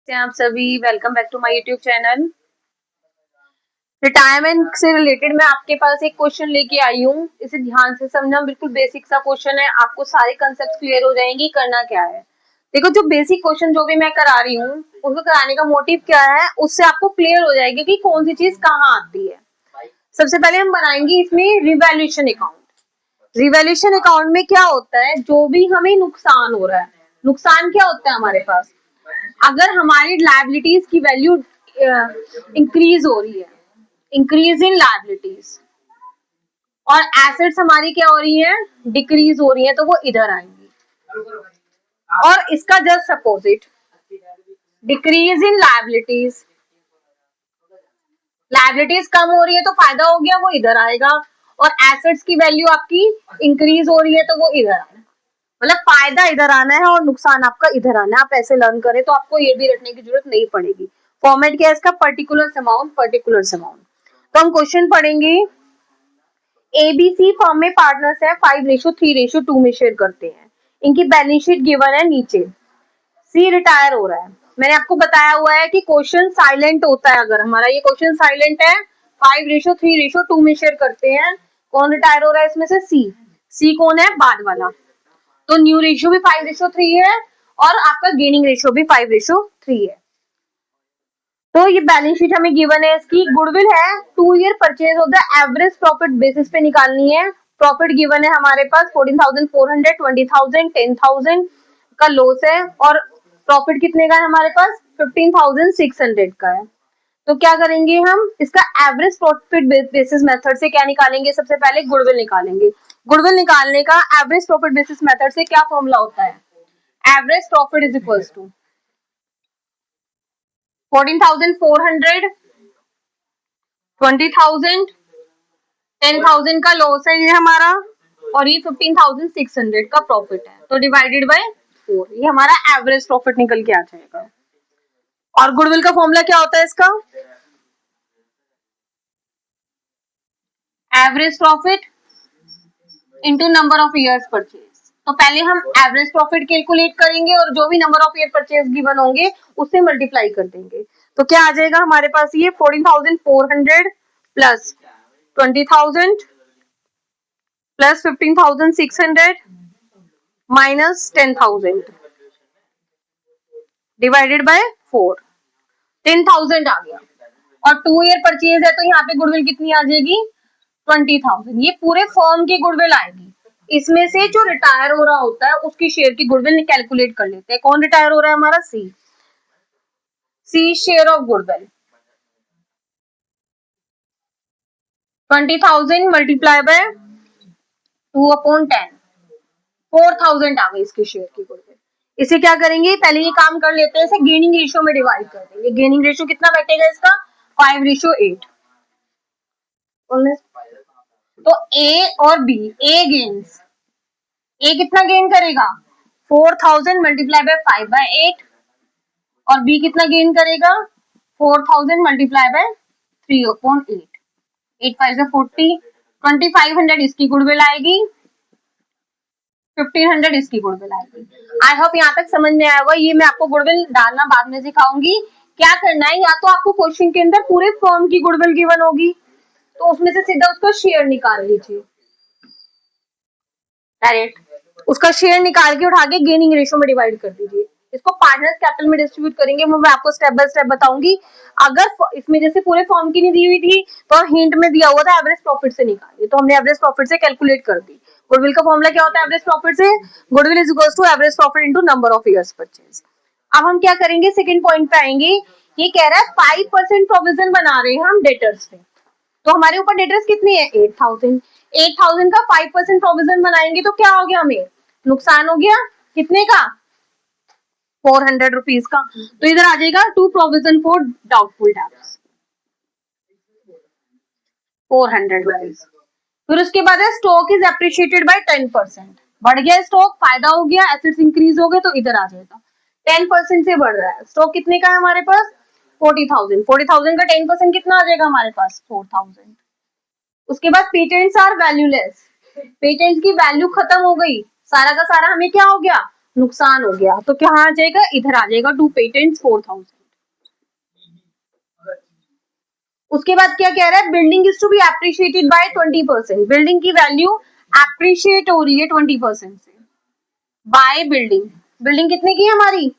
से आप सभी welcome back to my YouTube channel. Retirement से रिलेटेड मैं आपके पास एक क्वेश्चन लेके आई हूँ। इसे ध्यान से समझना, बिल्कुल बेसिक सा क्वेश्चन है। आपको सारे कंसेप्ट क्लियर हो जाएंगे करना क्या है। देखो, जो बेसिक क्वेश्चन जो भी मैं करा रही हूँ उसको कराने का मोटिव क्या है, उससे आपको क्लियर हो जाएगा कि कौन सी चीज कहाँ आती है। सबसे पहले हम बनाएंगे इसमें रिवैल्यूएशन अकाउंट। रिवैल्यूएशन अकाउंट में क्या होता है, जो भी हमें नुकसान हो रहा है, नुकसान क्या होता है हमारे पास, अगर हमारी लायबिलिटीज की वैल्यू इंक्रीज हो रही है, इंक्रीज इन लायबिलिटीज, और एसेट्स हमारी क्या हो रही है, डिक्रीज हो रही है, तो वो इधर आएंगी। और इसका just opposite, decrease in liabilities, liabilities कम हो रही है तो फायदा हो गया, वो इधर आएगा। और एसेट्स की वैल्यू आपकी इंक्रीज हो रही है तो वो इधर आएगा। मतलब फायदा इधर आना है और नुकसान आपका इधर आना है। आप ऐसे लर्न करें तो आपको ये भी रखने की जरूरत नहीं पड़ेगी। फॉर्मेट क्या है इसका, पर्टिकुलर अमाउंट, पर्टिकुलर अमाउंट। तो हम क्वेश्चन पढ़ेंगे। एबीसी फर्म में पार्टनर्स है, 5:3:2 में शेयर करते हैं। इनकी बैलेंस शीट गिवन है नीचे। सी रिटायर हो रहा है। मैंने आपको बताया हुआ है कि क्वेश्चन साइलेंट होता है। अगर हमारा ये क्वेश्चन साइलेंट है, 5:3:2 में शेयर करते हैं, कौन रिटायर हो रहा है इसमें से, सी। सी कौन है, बाद वाला। तो न्यू रेशियो भी 5:3 है और आपका गेनिंग रेशियो भी 5:3 है। तो ये बैलेंस शीट हमें गिवन है। इसकी गुडविल है, 2 year purchase of the average profit basis पे निकालनी है। प्रॉफिट गिवन है हमारे पास 14,400, 20,000, 10,000 का लॉस है। और प्रॉफिट कितने का है हमारे पास, 15,600 का है। तो क्या करेंगे हम, इसका एवरेज प्रॉफिट बेसिस मेथड से क्या निकालेंगे, सबसे पहले गुडविल निकालेंगे। गुडविल निकालने का एवरेज प्रॉफिट बेसिस मेथड से क्या फॉर्मूला होता है, average profit is equals to 14,400, 20,000, 10,000 का लॉस है ये हमारा, और ये 15,600 का प्रॉफिट है, तो डिवाइडेड बाय 4, ये हमारा एवरेज प्रॉफिट निकल के आ जाएगा। और गुडविल का फॉर्मूला क्या होता है इसका, average profit into number of years purchase. तो पहले हम एवरेज प्रॉफिट कैलकुलेट करेंगे और जो भी number of year purchase given होंगे उससे मल्टीप्लाई कर देंगे। तो क्या आ जाएगा हमारे पास, ये 14,400 plus 20,000 plus 15,600 minus 10,000 divided by 4, 10,000 आ गया। और 2 ईयर परचेज है तो यहाँ पे गुडविल कितनी आ जाएगी, 20,000। ये पूरे फर्म की गुडविल आएगी। इसमें से जो रिटायर हो रहा होता है उसकी शेयर की गुडविल कैलकुलेट कर लेते हैं। कौन रिटायर हो रहा है हमारा, C. C share of goodwill 20,000 multiply by 2/10, 4,000 आ गई इसकी शेयर की गुडविल। इसे क्या करेंगे, पहले ये काम कर लेते हैं, इसे गेनिंग रेशियो में डिवाइड कर देंगे। गेनिंग रेशियो कितना बैठेगा इसका, 5:8। तो ए और बी, ए गेन्स, ए कितना गेन करेगा, 4,000 मल्टीप्लाई बाय 5/8, और बी कितना गेन करेगा, 4,000 मल्टीप्लाई बाय 3/8, 8 5 40, 2,500 इसकी गुडविल आएगी, 1,500 इसकी गुडविल आएगी। आई होप यहाँ तक समझ में आया होगा। ये मैं आपको गुडविल डालना बाद में सिखाऊंगी। क्या करना है, या तो आपको क्वेश्चन के अंदर पूरे फर्म की गुडविल गिवन होगी तो उसमें से सीधा उसका शेयर निकाल लीजिए, डायरेक्ट उसका शेयर निकाल के उठा के गेनिंग रेशियो में डिवाइड कर दीजिए। इसको पार्टनर्स कैपिटल में डिस्ट्रीब्यूट करेंगे, मैं आपको स्टेप बाय स्टेप बताऊंगी। अगर इसमें जैसे पूरे फॉर्म की नहीं दी हुई थी तो हिंट में दिया हुआ था एवरेज प्रॉफिट से निकालिए, तो हमने एवरेज प्रॉफिट से कैलकुलेट कर दी। गुडविल का फॉर्मूला क्या होता है एवरेज प्रॉफिट से, goodwill is equals to average profit into number of years purchase. अब हम क्या करेंगे, सेकंड पॉइंट पे आएंगे। ये कह रहा है 5% प्रोविजन बना रहे हैं हम डेटर्स पे। तो हमारे ऊपर डेटर्स कितनी है, 8,000। 8,000 का 5% प्रोविजन बनाएंगे तो क्या हो गया, हमें नुकसान हो गया, कितने का, 400 रुपीज का। तो इधर आ जाएगा to provision for doubtful debts, 400 rupees. फिर उसके बाद है स्टॉक इज एप्रिशिएटेड बाय 10%। बढ़ गया स्टॉक, फायदा हो गया, एसेट्स इंक्रीज हो गए, तो इधर आ जाएगा 10% से बढ़ रहा है। स्टॉक कितने का है हमारे पास, 40,000। 40,000 का 10% कितना आ जाएगा हमारे पास, 4,000। उसके बाद पेटेंट्स आर वैल्यूलेस, पेटेंट्स की वैल्यू खत्म हो गई, सारा का सारा हमें क्या हो गया, नुकसान हो गया, तो क्या आ जाएगा, इधर आ जाएगा 2 पेटेंट्स 4000। उसके बाद क्या कह रहा है, building is to be appreciated by 20%। Building की वैल्यू एप्रिशिएट हो रही है 20% से बाय बिल्डिंग। बिल्डिंग कितने की है हमारी,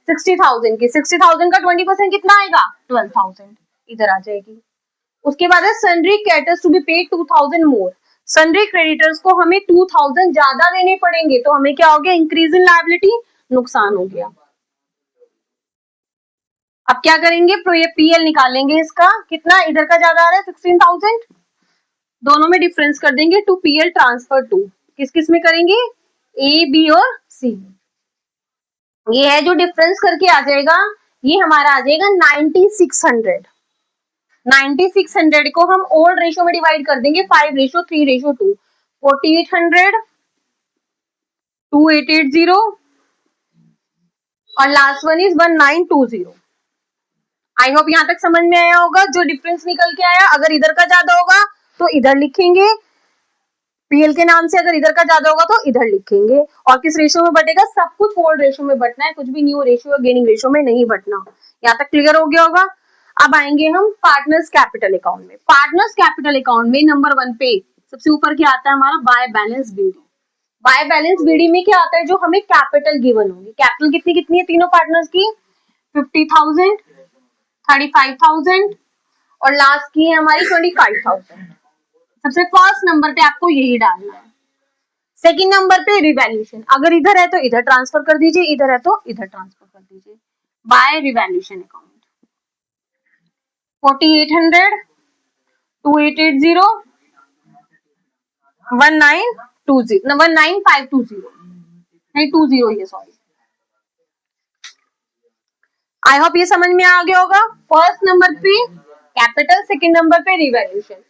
60,000 की। 60,000 का 20% कितना आएगा, 12,000, इधर आ जाएगी। उसके बाद है sundry creditors to be paid 2,000 more. Sundry creditors को हमें 2,000 ज्यादा देने पड़ेंगे, तो हमें क्या हो गया, इंक्रीज इन लायबिलिटी, नुकसान हो गया। अब क्या करेंगे, पीएल निकालेंगे इसका, कितना इधर का ज्यादा आ रहा है 16,000, दोनों में डिफरेंस कर देंगे, टू पीएल ट्रांसफर टू। किस किस में करेंगे, ए बी और सी। ये है जो डिफरेंस करके आ जाएगा, ये हमारा आ जाएगा 9600। 9600 को हम ओल्ड रेशियो में डिवाइड कर देंगे 5:3:2। 4800, 2880 और last one is 1920। I hope यहां तक समझ में आया होगा। जो डिफरेंस निकल के आया, अगर इधर का ज्यादा होगा तो इधर लिखेंगे, पीएल के नाम से अगर इधर का ज्यादा होगा तो इधर लिखेंगे। और किस रेशियो में बटेगा, सब कुछ ओल्ड रेशियो में बटना है, कुछ भी न्यू रेशियो या गेनिंग रेशियो में नहीं बटना। यहाँ तक क्लियर हो गया होगा। अब आएंगे हम पार्टनर्स कैपिटल अकाउंट में। पार्टनर्स कैपिटल अकाउंट में नंबर 1 पे सबसे ऊपर क्या आता है हमारा, by balance BD. By balance BD में क्या आता है, जो हमें कैपिटल गिवन होगी। कैपिटल कितनी कितनी है तीनों पार्टनर्स की, 50,000, 35,000 और लास्ट की है हमारी 25,000। सबसे फर्स्ट नंबर पे आपको यही डालना है। सेकंड नंबर पे रिवैल्यूएशन, अगर इधर है तो इधर ट्रांसफर कर दीजिए, इधर है तो इधर ट्रांसफर कर दीजिए। बाय रिवैल्यूएशन अकाउंट 4800, 2880, 1920, 19520, नहीं 20 ये, सॉरी। आई होप ये समझ में आ गया होगा। फर्स्ट नंबर पे कैपिटल, सेकंड नंबर पे रिवैल्यूएशन,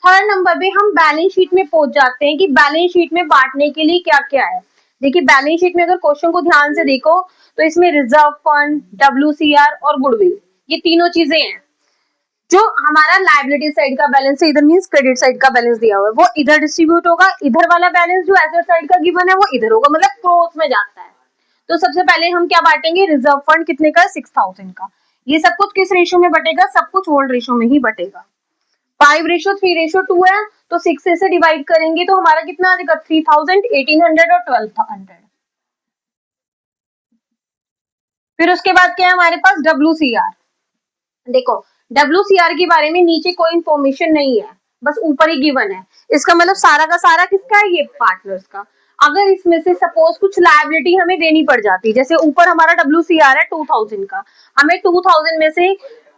थर्ड नंबर पे हम बैलेंस शीट में पहुंच जाते हैं कि बैलेंस शीट में बांटने के लिए क्या क्या है। देखिए बैलेंस शीट में अगर क्वेश्चन को ध्यान से देखो तो इसमें रिजर्व फंड, WCR और गुडविल, ये तीनों चीजें हैं। जो हमारा लायबिलिटी साइड का बैलेंस है, इधर मींस क्रेडिट साइड का बैलेंस दिया हुआ है, वो इधर डिस्ट्रीब्यूट होगा। इधर वाला बैलेंस जो एसेट साइड का गिवन है वो इधर होगा, मतलब क्रॉस में जाता है। तो सबसे पहले हम क्या बांटेंगे, रिजर्व फंड कितने का, 6,000 का। ये सब कुछ किस रेशियो में बटेगा, सब कुछ ओल्ड रेशियो में ही बटेगा। 5:3:2 है, तो 6 से डिवाइड करेंगे तो हमारा कितना आ जाएगा, 3,000, 1,800 और 1,200। फिर उसके बाद क्या है हमारे पास, WCR। देखो WCR के बारे में नीचे कोई इंफॉर्मेशन नहीं है, बस ऊपर ही गिवन है। इसका मतलब सारा का सारा किसका है, ये पार्टनर्स का। अगर इसमें से सपोज कुछ लायबिलिटी हमें देनी पड़ जाती, जैसे ऊपर हमारा WCR है 2,000 का, हमें 2,000 में से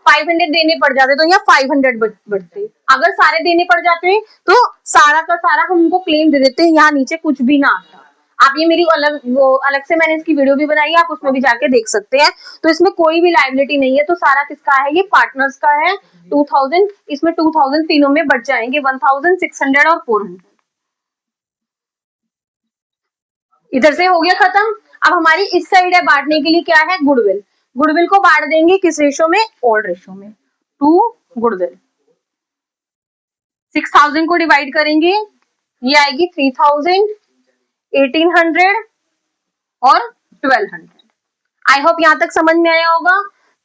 500 देने पड़ जाते तो यहाँ 500 बढ़ते। अगर सारे देने पड़ जाते तो सारा का सारा हम उनको क्लेम दे देते, यहाँ नीचे कुछ भी ना आता। आप ये मेरी अलग से मैंने इसकी वीडियो भी बनाई है, आप उसमें भी जाके देख सकते हैं। तो इसमें कोई भी लायबिलिटी नहीं है, तो सारा किसका है, ये पार्टनर्स का है। 2,000, इसमें 2,000 तीनों में बच जाएंगे, 1,600 और 400। इधर से हो गया खत्म। अब हमारी इस साइड है बांटने के लिए, क्या है, गुडविल। गुडविल को बांट देंगे किस रेशो में, ओल्ड रेशो में, टू गुडविल। 6,000 को डिवाइड करेंगे, ये आएगी 3,000, 1,800 और 1,200। आई होप यहां तक समझ में आया होगा।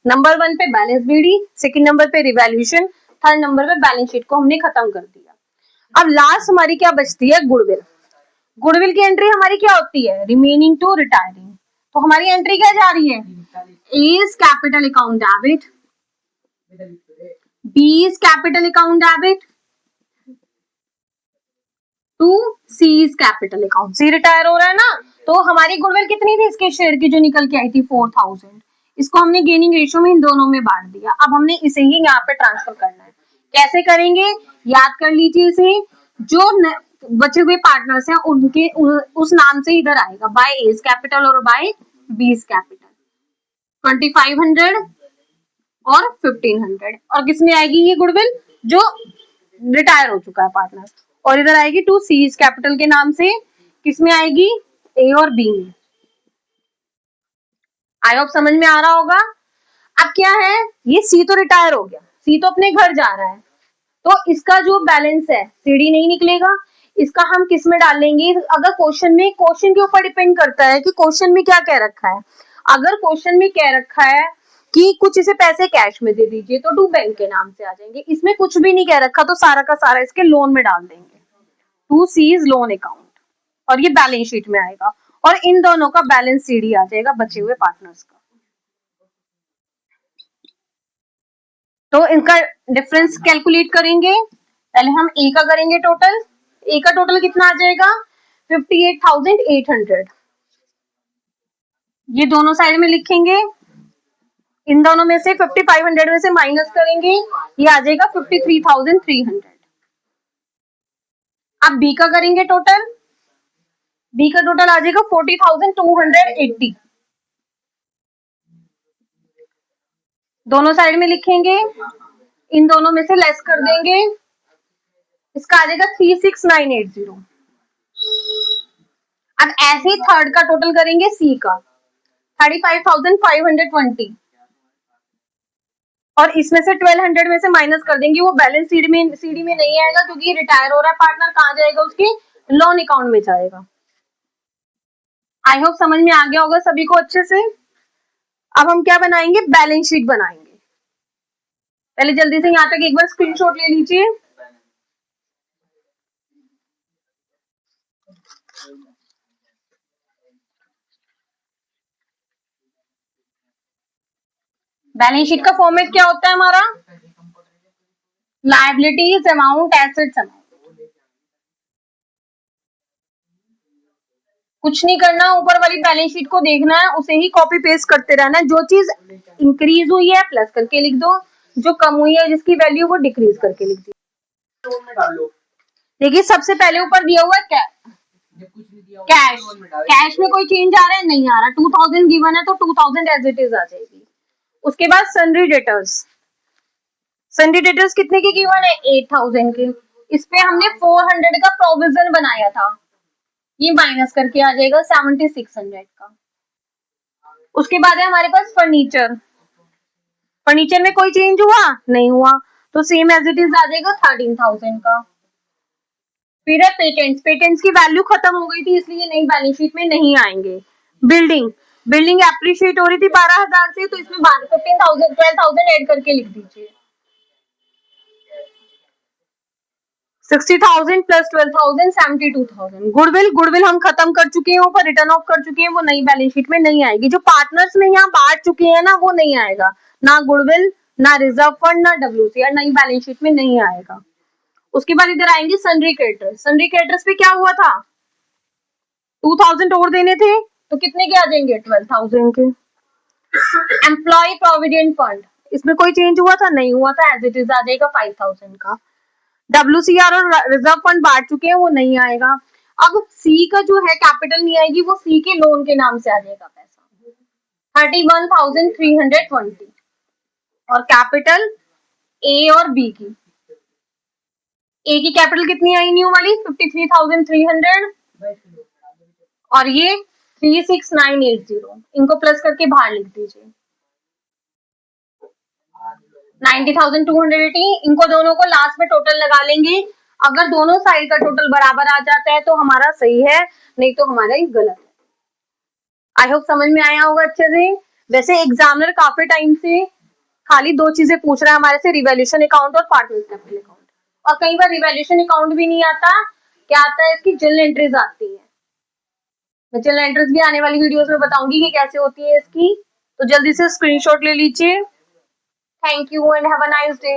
नंबर 1 पे बैलेंस बीडी, सेकंड नंबर पे रिवैल्यूएशन, थर्ड नंबर पे बैलेंस शीट को हमने खत्म कर दिया। अब लास्ट हमारी क्या बचती है, गुडविल। गुडविल की एंट्री हमारी क्या होती है, रिमेनिंग टू रिटायरिंग। तो हमारी एंट्री क्या जा रही है, A is capital account debit, B is capital account debit, to C is capital account. C retire हो रहा है ना, तो हमारी गुडविल कितनी थी इसके शेयर की जो निकल के आई थी, 4,000। इसको हमने गेनिंग रेशियो में इन दोनों में बांट दिया। अब हमने इसे ही यहाँ पे ट्रांसफर करना है। कैसे करेंगे, याद कर लीजिए इसे। जो बचे हुए पार्टनर्स हैं उनके उस नाम से इधर आएगा, बाय एज कैपिटल और बाय बीज कैपिटल। 2,500 और 1,500 और किसमें आएगी ये गुडविल, जो रिटायर हो चुका है पार्टनर। और इधर आएगी टू सीज कैपिटल के नाम से, किसमें आएगी, ए और बी में। आई होप समझ में आ रहा होगा। अब क्या है, ये सी तो रिटायर हो गया, सी तो अपने घर जा रहा है, तो इसका जो बैलेंस है सीडी नहीं निकलेगा। इसका हम किस में डालेंगे? अगर क्वेश्चन में, क्वेश्चन के ऊपर डिपेंड करता है कि क्वेश्चन में क्या कह रखा है। अगर क्वेश्चन में कह रखा है कि कुछ इसे पैसे कैश में दे दीजिए तो टू बैंक के नाम से आ जाएंगे। इसमें कुछ भी नहीं कह रखा तो सारा का सारा इसके लोन में डाल देंगे, टू सीज लोन अकाउंट, और ये बैलेंस शीट में आएगा और इन दोनों का बैलेंस सीडी आ जाएगा बचे हुए पार्टनर्स का। तो इनका डिफरेंस कैलकुलेट करेंगे। पहले हम ए का करेंगे टोटल। ए का टोटल कितना आ जाएगा? 58,800। ये दोनों साइड में लिखेंगे। इन दोनों में से 5500 में से माइनस करेंगे, ये आ जाएगा 53,300। अब बी का करेंगे टोटल। बी का टोटल आ जाएगा 40,280। दोनों साइड में लिखेंगे, इन दोनों में से लेस कर देंगे, इसका आ जाएगा 36,980। अब ऐसे ही थर्ड का टोटल करेंगे सी का 35,520, और इसमें से 1200 में से माइनस कर देंगे, वो बैलेंस सीडी में नहीं आएगा क्योंकि रिटायर हो रहा है पार्टनर। कहाँ जाएगा? उसके लोन अकाउंट में जाएगा। आई होप समझ में आ गया होगा सभी को अच्छे से। अब हम क्या बनाएंगे? बैलेंस शीट बनाएंगे। पहले जल्दी से यहाँ तक एक बार स्क्रीनशॉट ले लीजिए। बैलेंस शीट का फॉर्मेट क्या होता है हमारा? Liabilities amount, assets amount. कुछ नहीं करना, ऊपर वाली बैलेंस शीट को देखना है, उसे ही कॉपी पेस्ट करते रहना है। जो चीज इंक्रीज हुई है प्लस करके लिख दो, जो कम हुई है जिसकी वैल्यू वो डिक्रीज करके लिख दो। देखिए सबसे पहले ऊपर दिया हुआ है कैश। कैश में कोई चेंज आ रहा है? नहीं आ रहा। 2000 गिवन है तो 2000 एज इट इज आ जाएगी। उसके बाद सन्ड्री डेटर्स। सन्ड्री डेटर्स कितने की गिवन है? 8000 की। इस पे हमने 400 का प्रोविजन बनाया था, ये माइनस करके आ जाएगा 7600 का। उसके बाद है हमारे पास फर्नीचर। फर्नीचर में कोई चेंज हुआ? नहीं हुआ, तो सेम एज इट इज आ जाएगा 13000 का। फिर है पेटेंट्स। पेटेंट्स की वैल्यू खत्म हो गई थी इसलिए नई बैलेंस शीट में नहीं आएंगे। बिल्डिंग। बिल्डिंग एप्रिशिएट हो रही थी 12,000 से, तो इसमें 12,000 ऐड करके लिख दीजिए। 60,000 प्लस 12,000 72,000। गुडविल। गुडविल हम खत्म कर चुके हैं, ऊपर रिटर्न ऑफ कर चुके हैं, वो नई बैलेंस शीट में नहीं आएगी। जो पार्टनर्स में यहाँ बांट चुके हैं ना, वो नहीं आएगा। ना गुडविल, ना रिजर्व फंड, ना WCR नई बैलेंस शीट में नहीं आएगा। उसके बाद इधर आएंगे सन्ड्री क्रेडिटर्स। सन्ड्री क्रेडिटर्स पे क्या हुआ था? 2000 और देने थे, तो कितने के आ जाएंगे? 12,000 के। एम्प्लॉय प्रोविडेंट फंड, इसमें कोई चेंज हुआ था? नहीं हुआ था, एज इट इज आ जाएगा 5,000 का। WCR और रिजर्व फंड बांट चुके हैं, वो नहीं आएगा। अब सी का जो है कैपिटल नहीं आएगी, वो सी के लोन के नाम से आ जाएगा पैसा 31,320। और कैपिटल ए और बी की, ए की कैपिटल कितनी आई न्यू वाली? 53,300, और ये 36,980। इनको प्लस करके बाहर लिख दीजिए 90,280। इनको दोनों को लास्ट में टोटल लगा लेंगे। अगर दोनों साइड का टोटल बराबर आ जाता है तो हमारा सही है, नहीं तो हमारा ही गलत है। आई होप समझ में आया होगा अच्छे से। वैसे एग्जामिनर काफी टाइम से खाली दो चीजें पूछ रहा है हमारे से, रिवैल्यूएशन अकाउंट और पार्टनर्स कैपिटल अकाउंट। और कई बार रिवैल्यूएशन अकाउंट भी नहीं आता, क्या आता है? इसकी जर्नल एंट्रीज आती है। मैं जर्नल एंट्रीज भी आने वाली वीडियोस में बताऊंगी कि कैसे होती है इसकी, तो जल्दी से स्क्रीनशॉट ले लीजिए। Thank you and have a nice day.